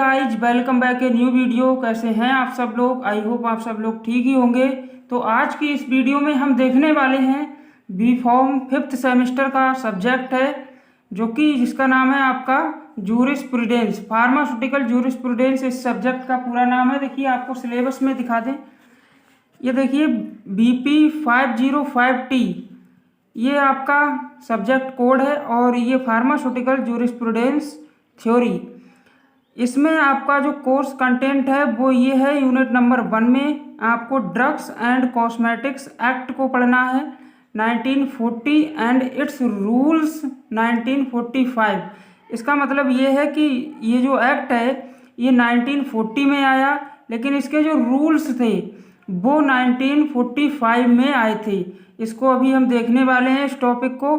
Guys, welcome back a new video. कैसे हैं आप सब लोग? आई होप आप सब लोग ठीक ही होंगे। तो आज की इस वीडियो में हम देखने वाले हैं बी फॉर्म 5th सेमेस्टर का सब्जेक्ट है, जो कि जिसका नाम है आपका जूरिस्प्रूडेंस, फार्मास्यूटिकल जूरिस्प्रूडेंस। इस सब्जेक्ट का पूरा नाम है, देखिए आपको सिलेबस में दिखा दें। ये देखिए BP 505T, ये आपका सब्जेक्ट कोड है और ये फार्मास्यूटिकल जूरिस्प्रूडेंस थ्योरी। इसमें आपका जो कोर्स कंटेंट है वो ये है, यूनिट नंबर 1 में आपको ड्रग्स एंड कॉस्मेटिक्स एक्ट को पढ़ना है 1940 एंड इट्स रूल्स 1945। इसका मतलब ये है कि ये जो एक्ट है ये 1940 में आया, लेकिन इसके जो रूल्स थे वो 1945 में आए थे। इसको अभी हम देखने वाले हैं इस टॉपिक को।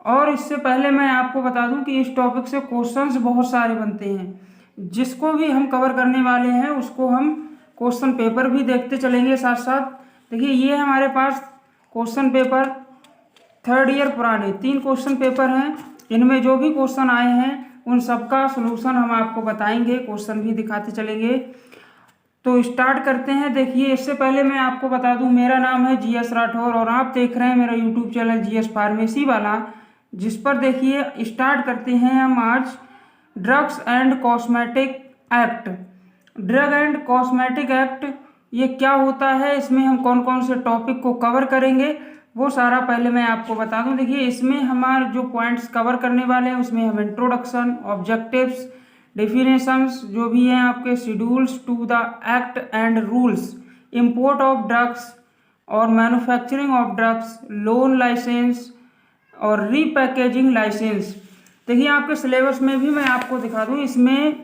और इससे पहले मैं आपको बता दूं कि इस टॉपिक से क्वेश्चंस बहुत सारे बनते हैं। जिसको भी हम कवर करने वाले हैं उसको हम क्वेश्चन पेपर भी देखते चलेंगे साथ साथ। देखिए ये हमारे पास क्वेश्चन पेपर 3rd ईयर पुराने 3 क्वेश्चन पेपर हैं। इनमें जो भी क्वेश्चन आए हैं उन सबका सलूशन हम आपको बताएंगे, क्वेश्चन भी दिखाते चलेंगे। तो स्टार्ट करते हैं। देखिए इससे पहले मैं आपको बता दूं, मेरा नाम है GS राठौर और आप देख रहे हैं मेरा यूट्यूब चैनल GS फार्मेसी वाला, जिस पर देखिए स्टार्ट करते हैं हम आज drugs and cosmetic act. Drug and cosmetic act ये क्या होता है, इसमें हम कौन कौन से टॉपिक को कवर करेंगे वो सारा पहले मैं आपको बता दूं। देखिए इसमें हमारे जो पॉइंट्स कवर करने वाले हैं उसमें हम इंट्रोडक्शन, ऑब्जेक्टिव्स, डेफिनेशंस जो भी हैं आपके, schedules to the act and rules, import of drugs और manufacturing of drugs, loan licence और रीपैकेजिंग लाइसेंस। देखिए आपके सिलेबस में भी मैं आपको दिखा दूं, इसमें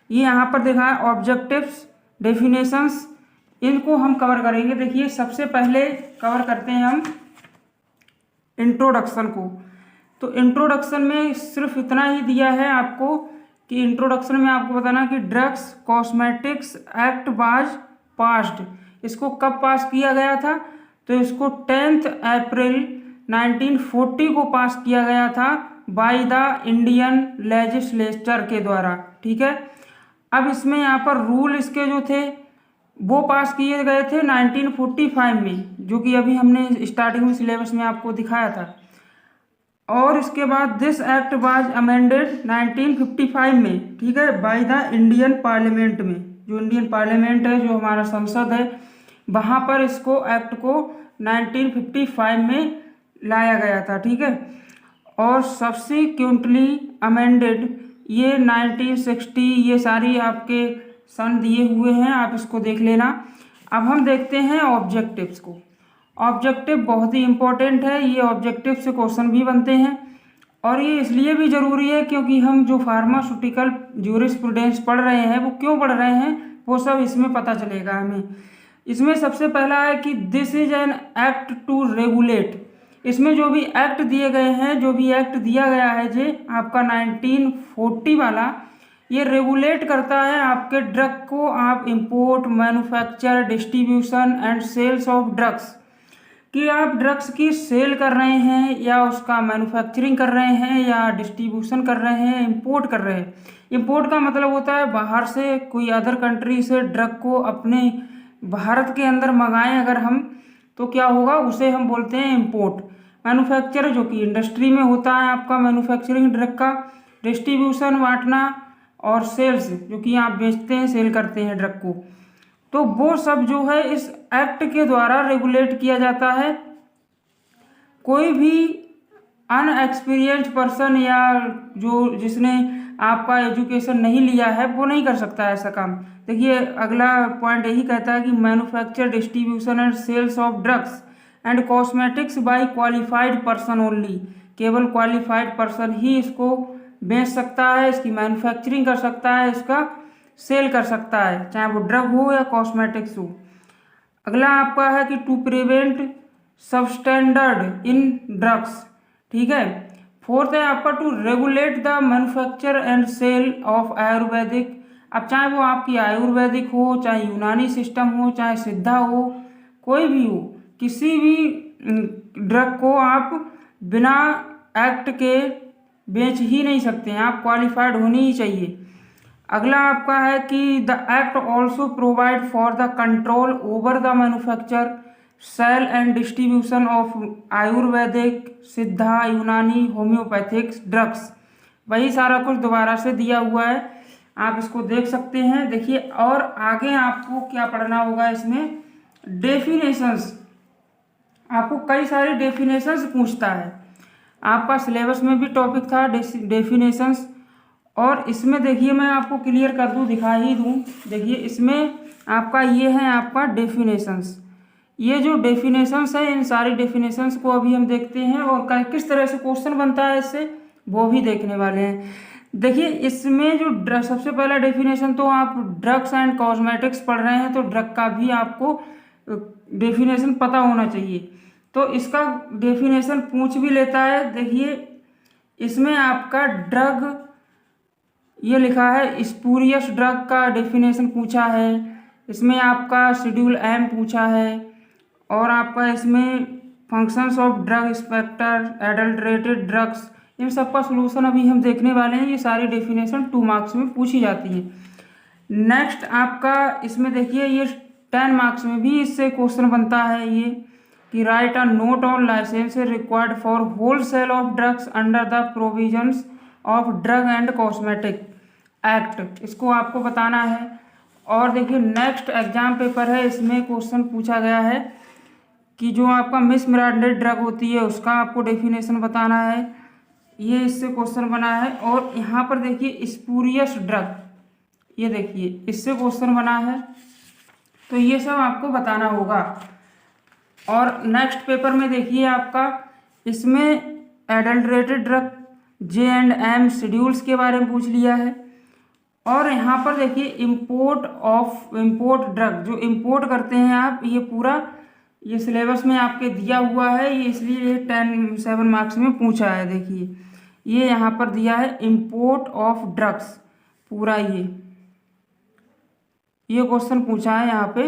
ये यहाँ पर दिखा है ऑब्जेक्टिव्स, डेफिनेशंस, इनको हम कवर करेंगे। देखिए सबसे पहले कवर करते हैं हम इंट्रोडक्शन को। तो इंट्रोडक्शन में सिर्फ इतना ही दिया है आपको कि इंट्रोडक्शन में आपको बताना कि drugs cosmetics act was passed. इसको कब पास किया गया था? तो इसको 10 अप्रैल 1940 को पास किया गया था बाय द इंडियन लेजिस्लेचर के द्वारा। ठीक है, अब इसमें यहाँ पर रूल इसके जो थे वो पास किए गए थे 1945 में, जो कि अभी हमने स्टार्टिंग में सिलेबस में आपको दिखाया था। और इसके बाद दिस एक्ट वाज अमेंडेड 1955 में, ठीक है, बाय द इंडियन पार्लियामेंट में। जो इंडियन पार्लियामेंट है, जो हमारा संसद है, वहाँ पर इसको एक्ट को 1955 में लाया गया था। ठीक है, और सब्सिक्वेंटली अमेंडेड ये 1960, ये सारी आपके सन दिए हुए हैं, आप इसको देख लेना। अब हम देखते हैं ऑब्जेक्टिव्स को। ऑब्जेक्टिव बहुत ही इंपॉर्टेंट है, ये ऑब्जेक्टिव से क्वेश्चन भी बनते हैं और ये इसलिए भी ज़रूरी है क्योंकि हम जो फार्मास्यूटिकल जूरिस्प्रूडेंस पढ़ रहे हैं वो क्यों पढ़ रहे हैं वो सब इसमें पता चलेगा हमें। इसमें सबसे पहला है कि this is an act to regulate. इसमें जो भी एक्ट दिए गए हैं, जो भी एक्ट दिया गया है जे आपका 1940 वाला, ये रेगुलेट करता है आपके ड्रग को। आप import, manufacture, distribution and sales of drugs, कि आप ड्रग्स की सेल कर रहे हैं या उसका मैन्युफैक्चरिंग कर रहे हैं या डिस्ट्रीब्यूशन कर रहे हैं, इंपोर्ट कर रहे हैं। इंपोर्ट का मतलब होता है बाहर से कोई अदर कंट्री से ड्रग को अपने भारत के अंदर मंगाएं अगर हम, तो क्या होगा, उसे हम बोलते हैं इंपोर्ट। मैन्युफैक्चर जो कि इंडस्ट्री में होता है आपका मैन्युफैक्चरिंग ड्रग का, डिस्ट्रीब्यूशन बांटना, और सेल्स जो कि आप बेचते हैं, सेल करते हैं ड्रग को। तो वो सब जो है इस एक्ट के द्वारा रेगुलेट किया जाता है। कोई भी अनएक्सपीरियंस्ड पर्सन या जो जिसने आपका एजुकेशन नहीं लिया है वो नहीं कर सकता ऐसा काम। देखिए अगला पॉइंट यही कहता है कि manufacture, distribution and sales of drugs and cosmetics by qualified person only. केवल क्वालिफाइड पर्सन ही इसको बेच सकता है, इसकी मैन्युफैक्चरिंग कर सकता है, इसका सेल कर सकता है, चाहे वो ड्रग हो या कॉस्मेटिक्स हो। अगला आपका है कि to prevent substandard in drugs. ठीक है, 4th है आपका to regulate the manufacture and sale of Ayurvedic. अब चाहे वो आपकी आयुर्वेदिक हो, चाहे यूनानी सिस्टम हो, चाहे सिद्धा हो, कोई भी हो, किसी भी ड्रग को आप बिना एक्ट के बेच ही नहीं सकते हैं, आप क्वालिफाइड होनी ही चाहिए। अगला आपका है कि the act also provide for the control over the manufacture sale and distribution of Ayurvedic, Siddha, Unani, होम्योपैथिक्स drugs. वही सारा कुछ दोबारा से दिया हुआ है, आप इसको देख सकते हैं। देखिए, और आगे आपको क्या पढ़ना होगा इसमें, डेफिनेशंस। आपको कई सारी डेफिनेशंस पूछता है, आपका सिलेबस में भी टॉपिक था डेफिनेशंस। और इसमें देखिए मैं आपको क्लियर कर दूं, दिखा ही दूं। देखिए इसमें आपका ये है आपका डेफिनेशंस। ये जो डेफिनेशंस है, इन सारी डेफिनेशंस को अभी हम देखते हैं और किस तरह से क्वेश्चन बनता है इससे, वो भी देखने वाले हैं। देखिए इसमें जो सबसे पहला डेफिनेशन, तो आप ड्रग्स एंड कॉस्मेटिक्स पढ़ रहे हैं तो ड्रग का भी आपको डेफिनेशन पता होना चाहिए। तो इसका डेफिनेशन पूछ भी लेता है। देखिए इसमें आपका ड्रग, ये लिखा है स्पूरियस ड्रग का डेफिनेशन पूछा है। इसमें आपका शेड्यूल एम पूछा है, और आपका इसमें functions of drug inspector, adulterated drugs, इन सब का सोल्यूशन अभी हम देखने वाले हैं। ये सारी डेफिनेशन 2 मार्क्स में पूछी जाती है। नेक्स्ट आपका इसमें देखिए, ये 10 मार्क्स में भी इससे क्वेश्चन बनता है, ये कि write a note on licence required for wholesale of drugs under the provisions of drug and cosmetic act, इसको आपको बताना है। और देखिए नेक्स्ट एग्जाम पेपर है, इसमें क्वेश्चन पूछा गया है कि जो आपका मिसब्रांडेड ड्रग होती है उसका आपको डेफिनेशन बताना है। ये इससे क्वेश्चन बना है। और यहाँ पर देखिए स्पूरियस ड्रग, ये देखिए इससे क्वेश्चन बना है, तो ये सब आपको बताना होगा। और नेक्स्ट पेपर में देखिए आपका इसमें एडल्ट्रेटेड ड्रग J&M शेड्यूल्स के बारे में पूछ लिया है। और यहाँ पर देखिए इम्पोर्ट ड्रग, जो इम्पोर्ट करते हैं आप, ये पूरा ये सिलेबस में आपके दिया हुआ है, ये इसलिए ये 7 मार्क्स में पूछा है। देखिए ये यहाँ पर दिया है इम्पोर्ट ऑफ ड्रग्स, पूरा ये क्वेश्चन पूछा है यहाँ पे,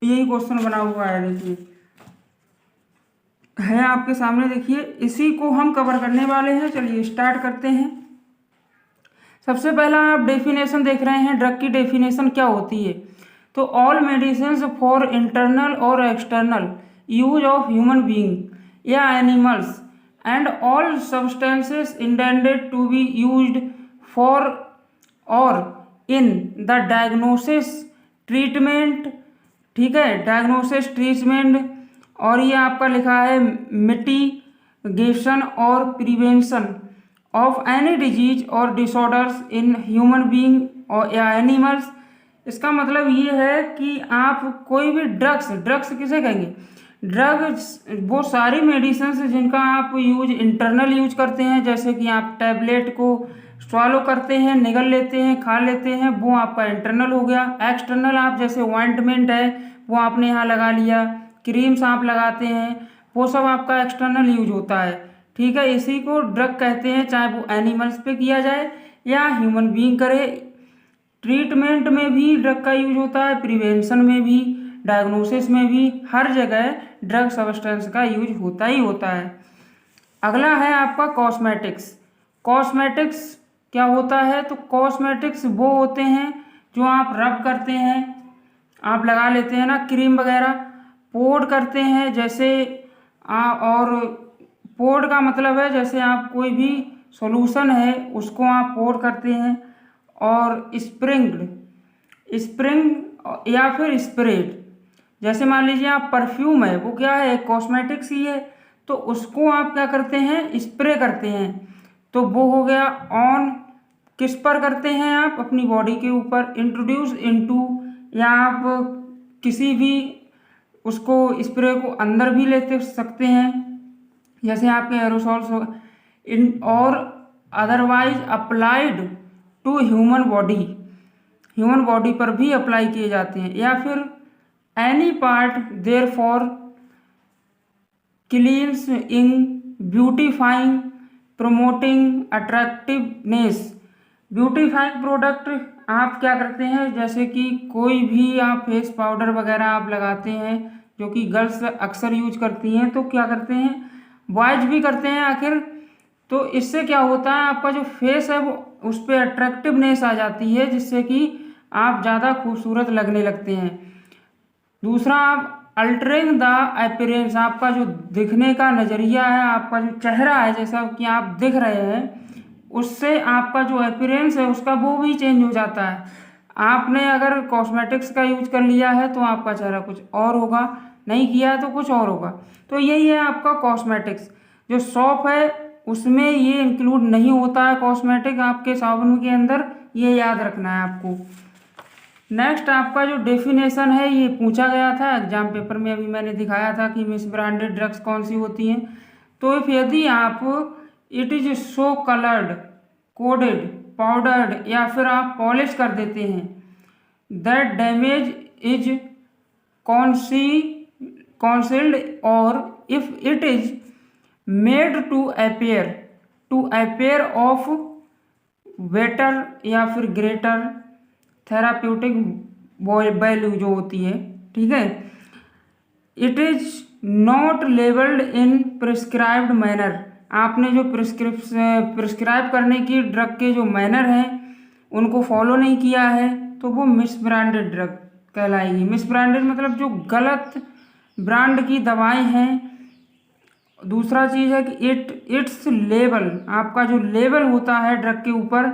यही क्वेश्चन बना हुआ है। देखिए है आपके सामने, देखिए इसी को हम कवर करने वाले हैं। चलिए स्टार्ट करते हैं। सबसे पहला आप डेफिनेशन देख रहे हैं, ड्रग की डेफिनेशन क्या होती है। तो ऑल मेडिसिन्स फॉर इंटरनल और external use of human being या animals and all substances intended to be used for or in the diagnosis treatment, ठीक है, डायग्नोसिस ट्रीटमेंट। और ये आपका लिखा है मिटिगेशन और प्रिवेंशन ऑफ एनी डिजीज और डिसऑर्डर्स इन ह्यूमन बीइंग और या एनिमल्स। इसका मतलब ये है कि आप कोई भी ड्रग्स किसे कहेंगे, ड्रग्स वो सारी मेडिसिन जिनका आप यूज इंटरनल यूज करते हैं, जैसे कि आप टैबलेट को स्वालो करते हैं, निगल लेते हैं, खा लेते हैं, वो आपका इंटरनल हो गया। एक्सटर्नल आप जैसे ऑइंटमेंट है वो आपने यहाँ लगा लिया, क्रीम्स आप लगाते हैं, वो सब आपका एक्सटर्नल यूज होता है, ठीक है। इसी को ड्रग कहते हैं, चाहे वो एनिमल्स पे किया जाए या ह्यूमन बीइंग करे। ट्रीटमेंट में भी ड्रग का यूज होता है, प्रिवेंशन में भी, डायग्नोसिस में भी, हर जगह ड्रग सब्सटेंस का यूज होता ही होता है। अगला है आपका कॉस्मेटिक्स। कॉस्मेटिक्स क्या होता है, तो कॉस्मेटिक्स वो होते हैं जो आप रब करते हैं, आप लगा लेते हैं ना क्रीम वगैरह, पोर्ट करते हैं जैसे और पोर्ट का मतलब है जैसे आप कोई भी सॉल्यूशन है उसको आप पोर्ट करते हैं। और स्प्रिंग या फिर स्प्रेड, जैसे मान लीजिए आप परफ्यूम है, वो क्या है, कॉस्मेटिक्स ही है, तो उसको आप क्या करते हैं, स्प्रे करते हैं, तो वो हो गया ऑन। किस पर करते हैं आप, अपनी बॉडी के ऊपर। इंट्रोड्यूस इनटू, या आप किसी भी उसको स्प्रे को अंदर भी लेते सकते हैं, जैसे आपके एरोसॉल्स हो इन। और otherwise applied to human body पर भी अप्लाई किए जाते हैं। या फिर any part there for cleansing, beautifying, promoting attractiveness. Beautifying product आप क्या करते हैं, जैसे कि कोई भी आप फेस पाउडर वगैरह आप लगाते हैं जो कि गर्ल्स अक्सर यूज करती हैं, तो क्या करते हैं, बॉयज भी करते हैं आखिर, तो इससे क्या होता है, आपका जो फेस है वो उस पर अट्रैक्टिवनेस आ जाती है, जिससे कि आप ज़्यादा खूबसूरत लगने लगते हैं। दूसरा, आप अल्टरिंग द अपीयरेंस, आपका जो दिखने का नज़रिया है, आपका जो चेहरा है, जैसा कि आप दिख रहे हैं, उससे आपका जो अपीयरेंस है उसका वो भी चेंज हो जाता है। आपने अगर कॉस्मेटिक्स का यूज कर लिया है तो आपका चेहरा कुछ और होगा, नहीं किया है तो कुछ और होगा। तो यही है आपका कॉस्मेटिक्स। जो सॉप है उसमें ये इंक्लूड नहीं होता है कॉस्मेटिक आपके साबुन के अंदर, ये याद रखना है आपको। नेक्स्ट, आपका जो डेफिनेशन है ये पूछा गया था एग्जाम पेपर में, अभी मैंने दिखाया था कि मिस ब्रांडेड ड्रग्स कौन सी होती हैं। तो इफ यदि आप it is so coloured, coded, powdered या फिर आप पॉलिश कर देते हैं, दैट डैमेज इज कॉन्सिल्ड, और if it is made to appear of better या फिर ग्रेटर थेराप्यूटिक वैल्यू जो होती है, ठीक है। It is not labelled in prescribed manner, आपने जो प्रिस्क्राइब करने की ड्रग के जो मैनर हैं उनको फॉलो नहीं किया है, तो वो मिस ब्रांडेड ड्रग कहलाएगी। मिस ब्रांडेड मतलब जो गलत ब्रांड की दवाएं हैं। दूसरा चीज़ है कि इट्स लेबल, आपका जो लेबल होता है ड्रग के ऊपर,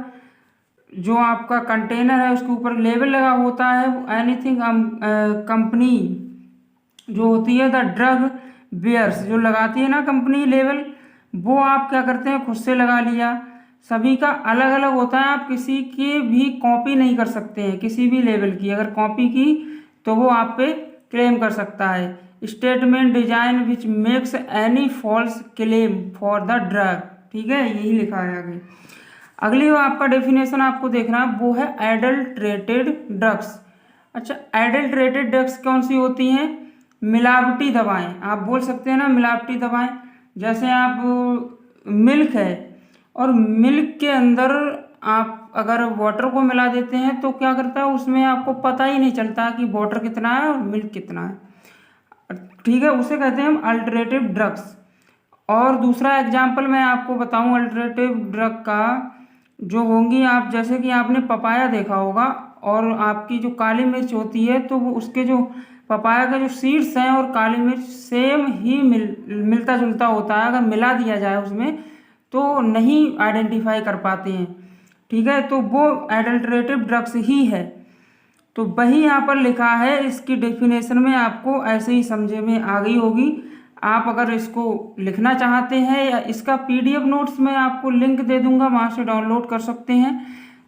जो आपका कंटेनर है उसके ऊपर लेबल लगा होता है, एनीथिंग कंपनी जो होती है द ड्रग बियर्स, जो लगाती है ना कंपनी लेबल, वो आप क्या करते हैं खुद से लगा लिया। सभी का अलग अलग होता है, आप किसी की भी कॉपी नहीं कर सकते हैं किसी भी लेबल की। अगर कॉपी की तो वो आप पे क्लेम कर सकता है। Statement design which makes any false claim for the drug, ठीक है, यही लिखा है आगे। अगली वो आपका डेफिनेशन आपको देखना है, वो है एडल्ट्रेटेड ड्रग्स। अच्छा, एडल्ट्रेटेड ड्रग्स कौन सी होती हैं? मिलावटी दवाएं, आप बोल सकते हैं ना मिलावटी दवाएं। जैसे आप मिल्क है और मिल्क के अंदर आप अगर वाटर को मिला देते हैं तो क्या करता है, उसमें आपको पता ही नहीं चलता कि वाटर कितना है और मिल्क कितना है, ठीक है, उसे कहते हैं हम अल्टरेटिव ड्रग्स। और दूसरा एग्जाम्पल मैं आपको बताऊं अल्टरनेटिव ड्रग का, जो होंगी आप जैसे कि आपने पपाया देखा होगा, और आपकी जो काली मिर्च होती है तो वो उसके जो पपाया का जो सीड्स हैं और काली मिर्च सेम ही मिलता जुलता होता है। अगर मिला दिया जाए उसमें तो नहीं आइडेंटिफाई कर पाते हैं, ठीक है, तो वो एडल्टरेटिव ड्रग्स ही है। तो वही यहाँ पर लिखा है, इसकी डेफिनेशन में आपको ऐसे ही समझे में आ गई होगी। आप अगर इसको लिखना चाहते हैं या इसका पीडीएफ नोट्स मैं आपको लिंक दे दूंगा, वहाँ से डाउनलोड कर सकते हैं।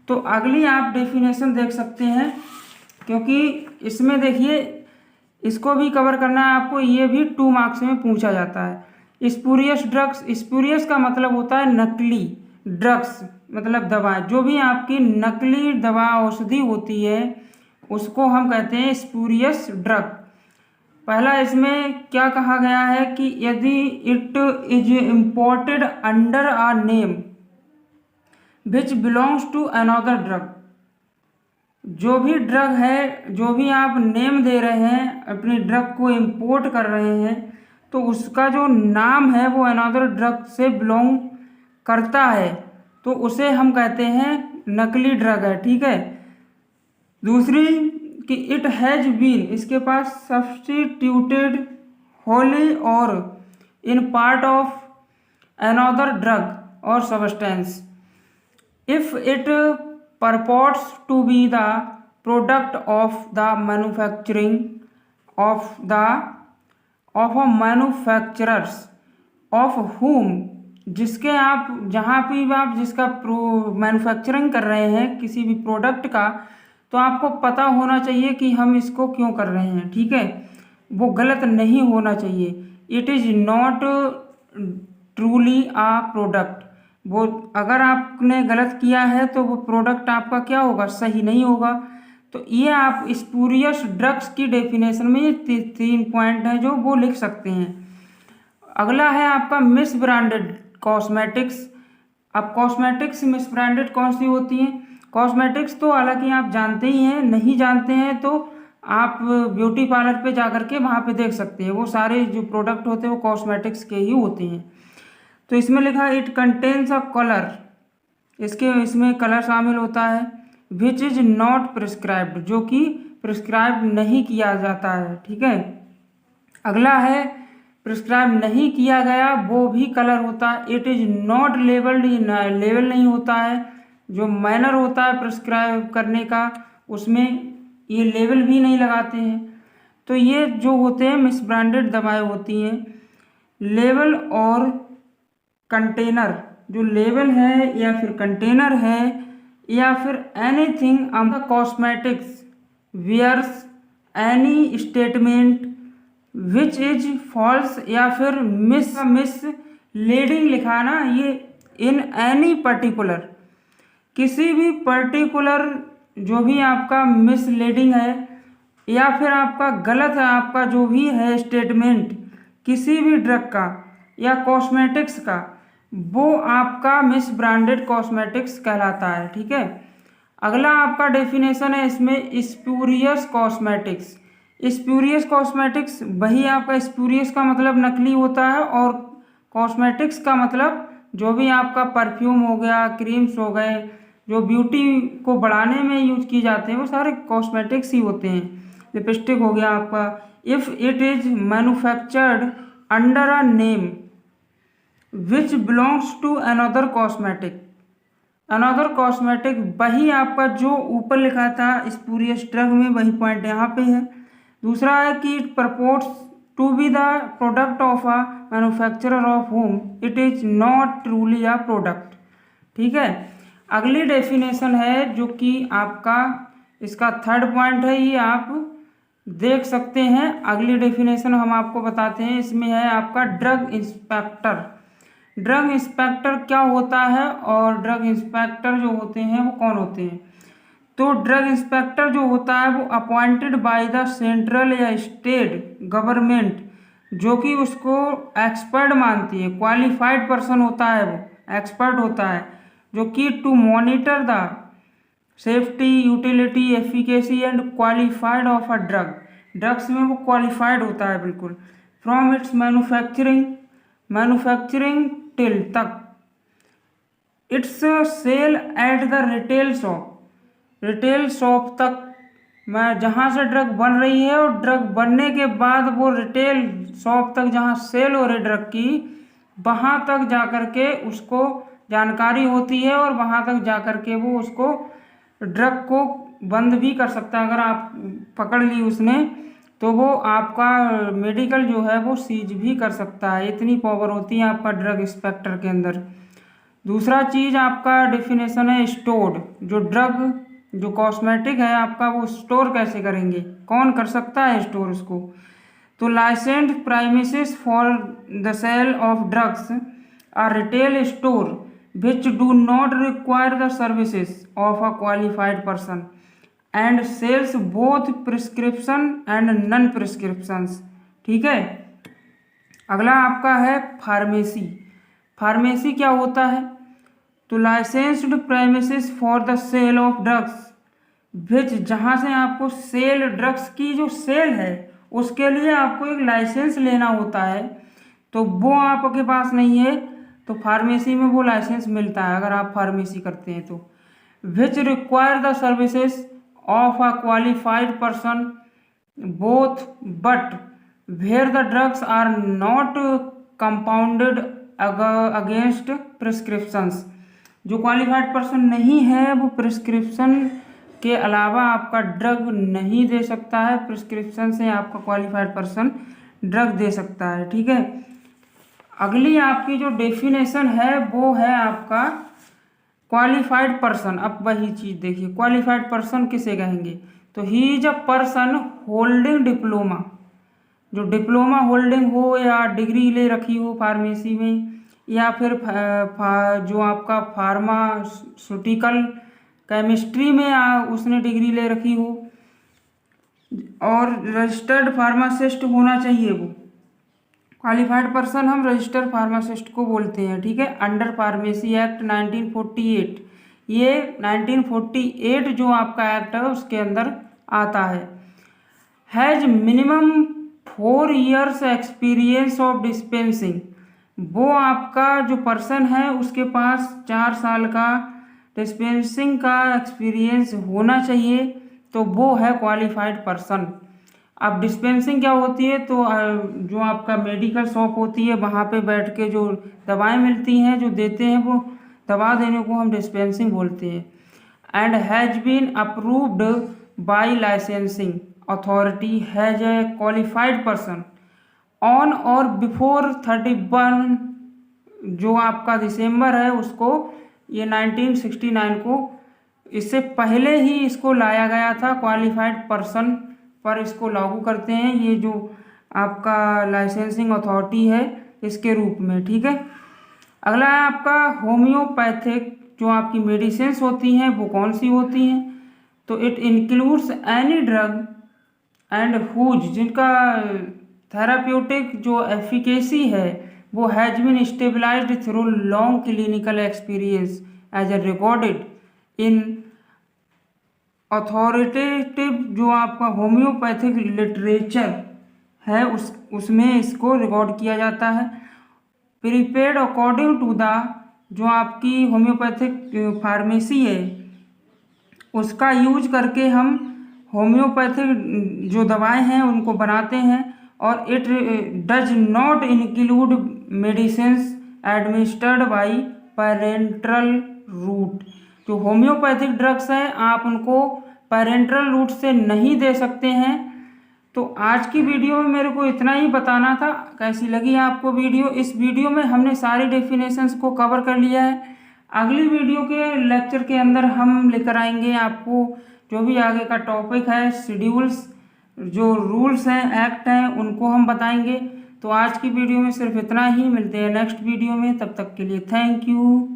तो अगली आप डेफिनेशन देख सकते हैं, क्योंकि इसमें देखिए इसको भी कवर करना है आपको, ये भी 2 मार्क्स में पूछा जाता है। स्पूरियस ड्रग्स, स्पूरियस का मतलब होता है नकली, ड्रग्स मतलब दवा, जो भी आपकी नकली दवा औषधि होती है उसको हम कहते हैं स्पूरियस ड्रग। पहला इसमें क्या कहा गया है कि यदि it is imported under a name which belongs to another drug, जो भी ड्रग है, जो भी आप नेम दे रहे हैं अपनी ड्रग को इंपोर्ट कर रहे हैं, तो उसका जो नाम है वो अनदर ड्रग से बिलोंग करता है, तो उसे हम कहते हैं नकली ड्रग है, ठीक है। दूसरी कि इट हैज बीन, इसके पास substituted wholly or in part of another drug or substance if it purports to be the product of the manufacturing of a manufacturers of whom, जिसके आप जहाँ भी आप जिसका मैन्युफैक्चरिंग कर रहे हैं किसी भी प्रोडक्ट का, तो आपको पता होना चाहिए कि हम इसको क्यों कर रहे हैं, ठीक है, वो गलत नहीं होना चाहिए। It is not truly a product, वो अगर आपने गलत किया है तो वो प्रोडक्ट आपका क्या होगा, सही नहीं होगा। तो ये आप स्पूरियस ड्रग्स की डेफिनेशन में ये 3 पॉइंट हैं जो वो लिख सकते हैं। अगला है आपका मिस ब्रांडेड कॉस्मेटिक्स। अब कॉस्मेटिक्स मिस ब्रांडेड कौन सी होती हैं? कॉस्मेटिक्स तो हालांकि आप जानते ही हैं, नहीं जानते हैं तो आप ब्यूटी पार्लर पे जा कर के वहाँ पे देख सकते हैं, वो सारे जो प्रोडक्ट होते हैं वो कॉस्मेटिक्स के ही होते हैं। तो इसमें लिखा है इट कंटेन्स अ कलर, इसमें कलर शामिल होता है, विच इज नॉट प्रिस्क्राइब्ड, जो कि प्रिस्क्राइब नहीं किया जाता है। ठीक है, अगला है प्रिस्क्राइब नहीं किया गया वो भी कलर होता है। It is not labelled, label नहीं होता है। जो मैनर होता है प्रिस्क्राइब करने का उसमें ये लेबल भी नहीं लगाते हैं। तो ये जो होते हैं मिसब्रांडेड दवाएं होती हैं। लेबल और कंटेनर, जो लेबल है या फिर कंटेनर है या फिर anything on the cosmetics bears any statement which is false या फिर मिसलीडिंग लिखा ना, ये इन एनी पर्टिकुलर, किसी भी पर्टिकुलर जो भी आपका मिसलीडिंग है या फिर आपका गलत है, आपका जो भी है स्टेटमेंट किसी भी ड्रग का या कॉस्मेटिक्स का, वो आपका मिस ब्रांडेड कॉस्मेटिक्स कहलाता है। ठीक है, अगला आपका डेफिनेशन है इसमें स्प्यूरियस कॉस्मेटिक्स। स्प्यूरियस कॉस्मेटिक्स वही आपका, स्प्यूरियस का मतलब नकली होता है और कॉस्मेटिक्स का मतलब जो भी आपका परफ्यूम हो गया, क्रीम्स हो गए, जो ब्यूटी को बढ़ाने में यूज की जाते हैं वो सारे कॉस्मेटिक्स ही होते हैं। लिपस्टिक हो गया आपका। If it is manufactured under a name which belongs to another cosmetic, another cosmetic वही आपका जो ऊपर लिखा था स्पूरियस ड्रग में, वही पॉइंट यहाँ पे है। दूसरा है कि it purports to be the product of a manufacturer of home it is not truly a product. ठीक है, अगली डेफिनेशन है जो कि आपका इसका थर्ड पॉइंट है, ये आप देख सकते हैं। अगली डेफिनेशन हम आपको बताते हैं, इसमें है आपका ड्रग इंस्पेक्टर। ड्रग इंस्पेक्टर क्या होता है और ड्रग इंस्पेक्टर जो होते हैं वो कौन होते हैं? तो ड्रग इंस्पेक्टर जो होता है वो अपॉइंटेड बाय द सेंट्रल या स्टेट गवर्नमेंट, जो कि उसको एक्सपर्ट मानती है, क्वालिफाइड पर्सन होता है, वो एक्सपर्ट होता है, जो कि to monitor the safety, utility, efficacy and qualified of a drug. Drugs में वो क्वालिफाइड होता है बिल्कुल। फ्रॉम इट्स मैन्युफैक्चरिंग टिल तक its sale at the retail shop तक, मैं जहाँ से ड्रग बन रही है और ड्रग बनने के बाद वो रिटेल शॉप तक जहाँ सेल हो रही ड्रग की, वहाँ तक जाकर के उसको जानकारी होती है और वहाँ तक जाकर के वो उसको ड्रग को बंद भी कर सकता है। अगर आप पकड़ ली उसने तो वो आपका मेडिकल जो है वो सीज भी कर सकता है। इतनी पावर होती है आपका ड्रग इंस्पेक्टर के अंदर। दूसरा चीज़ आपका डेफिनेशन है स्टोर्ड। जो ड्रग जो कॉस्मेटिक है आपका वो स्टोर कैसे करेंगे, कौन कर सकता है स्टोर उसको? तो licensed premises for the sale of drugs are retail store which do not require the services of a qualified person and sells both prescription and non prescriptions। ठीक है, अगला आपका है फार्मेसी। फार्मेसी क्या होता है? तो licensed premises for the sale of drugs which, जहाँ से आपको सेल, ड्रग्स की जो सेल है उसके लिए आपको एक लाइसेंस लेना होता है, तो वो आपके पास नहीं है तो फार्मेसी में वो लाइसेंस मिलता है अगर आप फार्मेसी करते हैं तो। Which require the services of a qualified person both but where the drugs are not compounded against prescriptions. जो क्वालिफाइड पर्सन नहीं है वो प्रिस्क्रिप्शन के अलावा आपका ड्रग नहीं दे सकता है, प्रिस्क्रिप्शन से आपका क्वालिफाइड पर्सन ड्रग दे सकता है। ठीक है, अगली आपकी जो डेफिनेशन है वो है आपका क्वालिफाइड पर्सन। अब वही चीज़ देखिए, क्वालिफाइड पर्सन किसे कहेंगे? तो he is a person holding diploma, जो डिप्लोमा होल्डिंग हो या डिग्री ले रखी हो फार्मेसी में, या फिर जो आपका फार्मास्यूटिकल केमिस्ट्री में उसने डिग्री ले रखी हो, और रजिस्टर्ड फार्मासिस्ट होना चाहिए वो। क्वालिफाइड पर्सन हम रजिस्टर्ड फार्मासिस्ट को बोलते हैं। ठीक है, अंडर फार्मेसी एक्ट 1948, ये 1948 जो आपका एक्ट है उसके अंदर आता है। Has minimum 4 years experience of dispensing वो आपका जो पर्सन है उसके पास 4 साल का डिस्पेंसिंग का एक्सपीरियंस होना चाहिए, तो वो है क्वालिफाइड पर्सन। अब डिस्पेंसिंग क्या होती है, तो जो आपका मेडिकल शॉप होती है वहाँ पे बैठ के जो दवाएं मिलती हैं जो देते हैं, वो दवा देने को हम डिस्पेंसिंग बोलते हैं। And has been approved by licensing authority has a qualified person on or before 31 जो आपका दिसंबर है उसको, ये 1969 को, इससे पहले ही इसको लाया गया था। क्वालिफाइड पर्सन पर इसको लागू करते हैं, ये जो आपका लाइसेंसिंग अथॉरिटी है इसके रूप में, ठीक है। अगला है आपका होम्योपैथिक, जो आपकी मेडिसिन्स होती हैं वो कौन सी होती हैं, तो it includes any drug and whose जिनका थेराप्यूटिक जो एफिकेसी है वो has been stabilised through long clinical experience as a recorded in authoritative, जो आपका होम्योपैथिक लिटरेचर है उसमें इसको रिकॉर्ड किया जाता है। प्रिपेयर्ड अकॉर्डिंग टू द, जो आपकी होम्योपैथिक फार्मेसी है उसका यूज करके हम होम्योपैथिक जो दवाएं हैं उनको बनाते हैं। और it does not include medicines administered by parenteral route. जो होम्योपैथिक ड्रग्स हैं आप उनको पैरेंट्रल रूट से नहीं दे सकते हैं। तो आज की वीडियो में मेरे को इतना ही बताना था। कैसी लगी आपको वीडियो? इस वीडियो में हमने सारी डेफिनेशंस को कवर कर लिया है। अगली वीडियो के लेक्चर के अंदर हम लेकर आएंगे आपको जो भी आगे का टॉपिक है, शेड्यूल्स, जो रूल्स हैं, एक्ट हैं, उनको हम बताएंगे। तो आज की वीडियो में सिर्फ इतना ही, मिलते हैं नेक्स्ट वीडियो में, तब तक के लिए थैंक यू।